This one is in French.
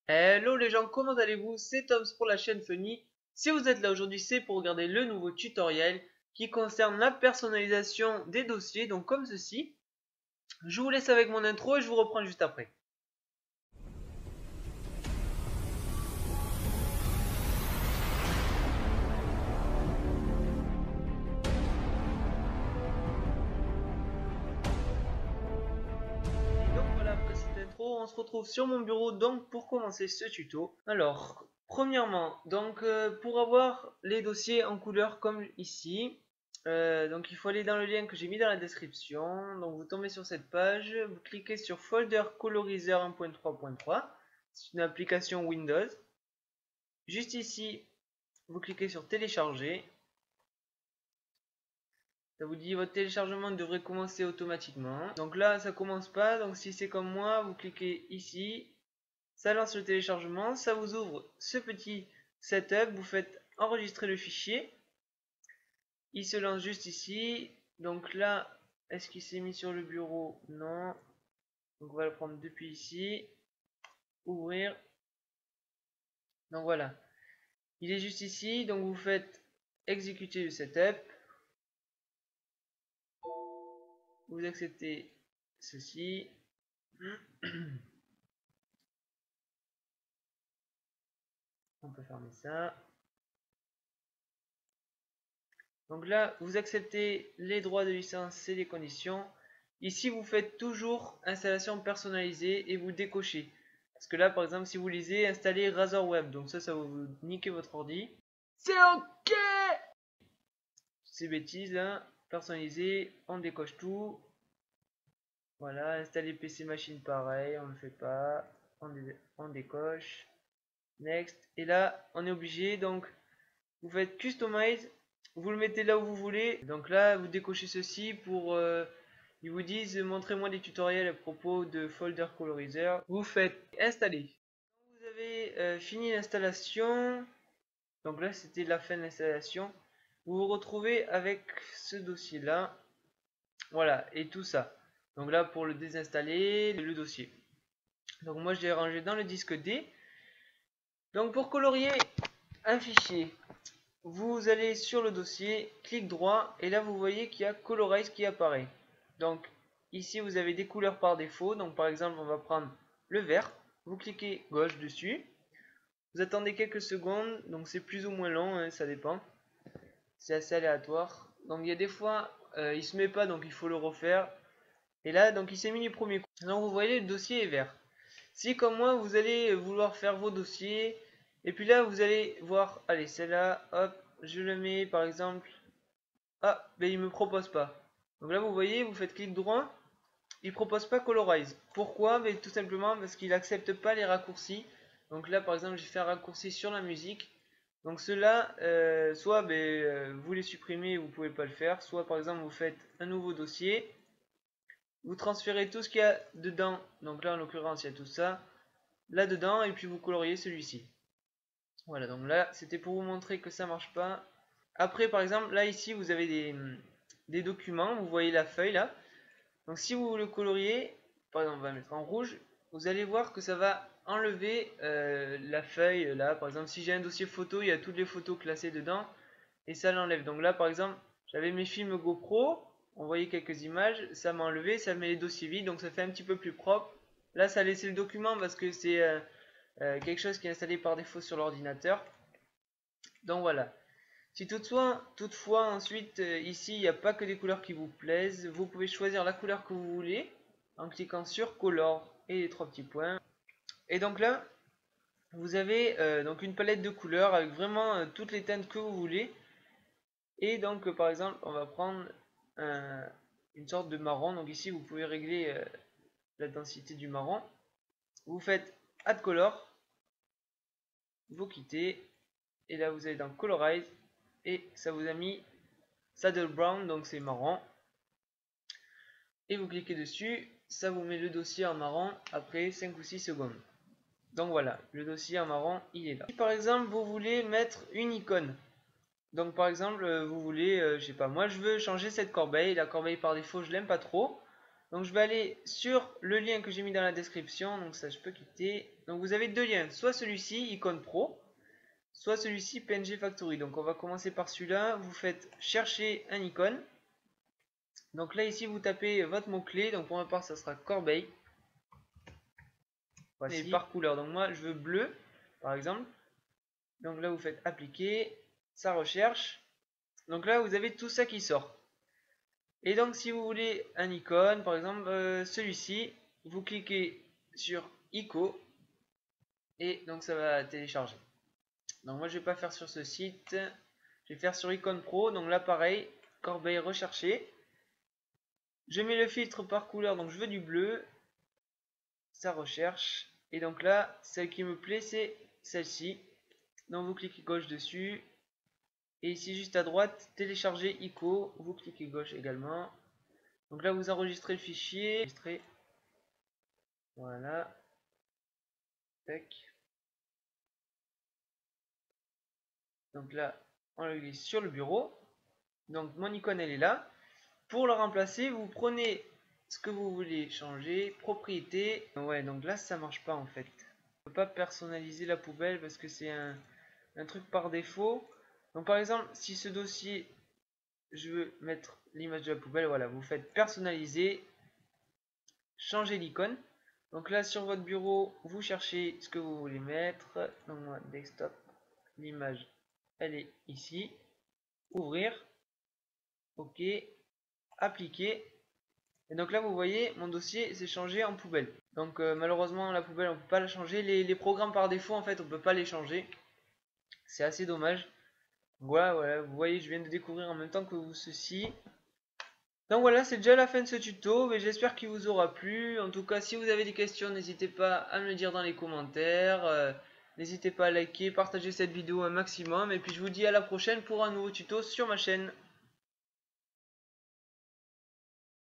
Hello les gens, comment allez-vous? C'est Toms pour la chaîne Funny. Si vous êtes là aujourd'hui, c'est pour regarder le nouveau tutoriel qui concerne la personnalisation des dossiers, donc comme ceci. Je vous laisse avec mon intro et je vous reprends juste après. Et donc voilà, après cette intro, on se retrouve sur mon bureau donc pour commencer ce tuto. Alors, premièrement, donc pour avoir les dossiers en couleur comme ici, donc il faut aller dans le lien que j'ai mis dans la description. Donc vous tombez sur cette page, vous cliquez sur Folder Colorizer 1.3.3. C'est une application Windows. Juste ici, vous cliquez sur Télécharger. Ça vous dit votre téléchargement devrait commencer automatiquement. Donc là, ça commence pas. Donc si c'est comme moi, vous cliquez ici. Ça lance le téléchargement. Ça vous ouvre ce petit setup. Vous faites enregistrer le fichier. Il se lance juste ici. Donc là, est-ce qu'il s'est mis sur le bureau? Non. Donc on va le prendre depuis ici. Ouvrir. Donc voilà. Il est juste ici. Donc vous faites exécuter le setup. Vous acceptez ceci. On peut fermer ça. Donc là, vous acceptez les droits de licence et les conditions. Ici, vous faites toujours installation personnalisée et vous décochez. Parce que là, par exemple, si vous lisez, installer Razor Web. Donc ça va vous niquer votre ordi. C'est OK. Ces bêtises là. Personnalisé, on décoche tout. Voilà, installer PC machine pareil, on ne le fait pas. On décoche. Next. Et là, on est obligé, donc vous faites Customize. Vous le mettez là où vous voulez. Donc là, vous décochez ceci pour... ils vous disent, montrez-moi des tutoriels à propos de Folder Colorizer. Vous faites installer. Vous avez fini l'installation. Donc là, c'était la fin de l'installation. Vous vous retrouvez avec ce dossier-là. Voilà, et tout ça. Donc là, pour le désinstaller, le dossier. Donc moi, je l'ai rangé dans le disque D. Donc pour colorier un fichier, vous allez sur le dossier, clic droit, et là vous voyez qu'il y a Colorize qui apparaît. Donc ici vous avez des couleurs par défaut. Donc par exemple on va prendre le vert. Vous cliquez gauche dessus. Vous attendez quelques secondes. Donc c'est plus ou moins long, hein, ça dépend. C'est assez aléatoire. Donc il y a des fois il se met pas, donc il faut le refaire. Et là donc il s'est mis du premier coup. Donc vous voyez le dossier est vert. Si comme moi vous allez vouloir faire vos dossiers, et puis là vous allez voir, allez celle-là, hop, je le mets par exemple. Ah, mais il me propose pas. Donc là vous voyez, vous faites clic droit, il propose pas Colorize. Pourquoi? Mais tout simplement parce qu'il accepte pas les raccourcis. Donc là par exemple j'ai fait un raccourci sur la musique. Donc ceux-là, soit vous les supprimez, vous pouvez pas le faire, soit par exemple vous faites un nouveau dossier, vous transférez tout ce qu'il y a dedans. Donc là en l'occurrence il y a tout ça là dedans et puis vous coloriez celui-ci. Voilà, donc là c'était pour vous montrer que ça marche pas. Après par exemple là ici vous avez des documents, vous voyez la feuille là. Donc si vous le coloriez, par exemple on va mettre en rouge, vous allez voir que ça va enlever la feuille là. Par exemple si j'ai un dossier photo, il y a toutes les photos classées dedans et ça l'enlève. Donc là par exemple j'avais mes films GoPro, on voyait quelques images, ça m'a enlevé, ça met les dossiers vides, donc ça fait un petit peu plus propre. Là ça a laissé le document parce que c'est quelque chose qui est installé par défaut sur l'ordinateur. Donc voilà. Si toutefois ensuite ici il n'y a pas que des couleurs qui vous plaisent, vous pouvez choisir la couleur que vous voulez en cliquant sur Color et les trois petits points. Et donc là, vous avez donc une palette de couleurs avec vraiment toutes les teintes que vous voulez. Et donc par exemple, on va prendre une sorte de marron. Donc ici, vous pouvez régler la densité du marron. Vous faites Add Color, vous quittez, et là vous allez dans Colorize, et ça vous a mis Saddle Brown, donc c'est marron. Et vous cliquez dessus, ça vous met le dossier en marron après 5 ou 6 secondes. Donc voilà, le dossier en marron, il est là. Si par exemple vous voulez mettre une icône, donc par exemple vous voulez, je sais pas, moi je veux changer cette corbeille, la corbeille par défaut je l'aime pas trop. Donc je vais aller sur le lien que j'ai mis dans la description, donc ça je peux quitter. Donc vous avez deux liens, soit celui-ci, Icon Pro, soit celui-ci, PNG Factory. Donc on va commencer par celui-là, vous faites chercher un icône. Donc là ici vous tapez votre mot-clé, donc pour ma part ça sera Corbeil. Voici. Et par couleur, donc moi je veux bleu par exemple. Donc là vous faites appliquer, ça recherche. Donc là vous avez tout ça qui sort. Et donc si vous voulez un icône, par exemple celui-ci, vous cliquez sur ICO et donc ça va télécharger. Donc moi je vais pas faire sur ce site, je vais faire sur Icon Pro. Donc là pareil, corbeille rechercher. Je mets le filtre par couleur, donc je veux du bleu, ça recherche. Et donc là, celle qui me plaît c'est celle-ci. Donc vous cliquez gauche dessus. Et ici juste à droite, télécharger ICO, vous cliquez gauche également. Donc là vous enregistrez le fichier. Voilà. Tac. Donc là, on le glisse sur le bureau. Donc mon icône elle est là. Pour le remplacer, vous prenez ce que vous voulez changer, propriété. Ouais, donc là ça marche pas en fait. On peut pas personnaliser la poubelle parce que c'est un truc par défaut. Donc par exemple, si ce dossier, je veux mettre l'image de la poubelle, voilà, vous faites personnaliser, changer l'icône. Donc là sur votre bureau, vous cherchez ce que vous voulez mettre. Donc moi, desktop, l'image, elle est ici. Ouvrir, ok, appliquer. Et donc là vous voyez mon dossier s'est changé en poubelle. Donc malheureusement la poubelle on peut pas la changer. Les programmes par défaut en fait on peut pas les changer. C'est assez dommage. Voilà, vous voyez je viens de découvrir en même temps que vous ceci. Donc voilà, c'est déjà la fin de ce tuto, mais j'espère qu'il vous aura plu. En tout cas, si vous avez des questions, n'hésitez pas à me le dire dans les commentaires. N'hésitez pas à liker, partager cette vidéo un maximum. Et puis je vous dis à la prochaine pour un nouveau tuto sur ma chaîne.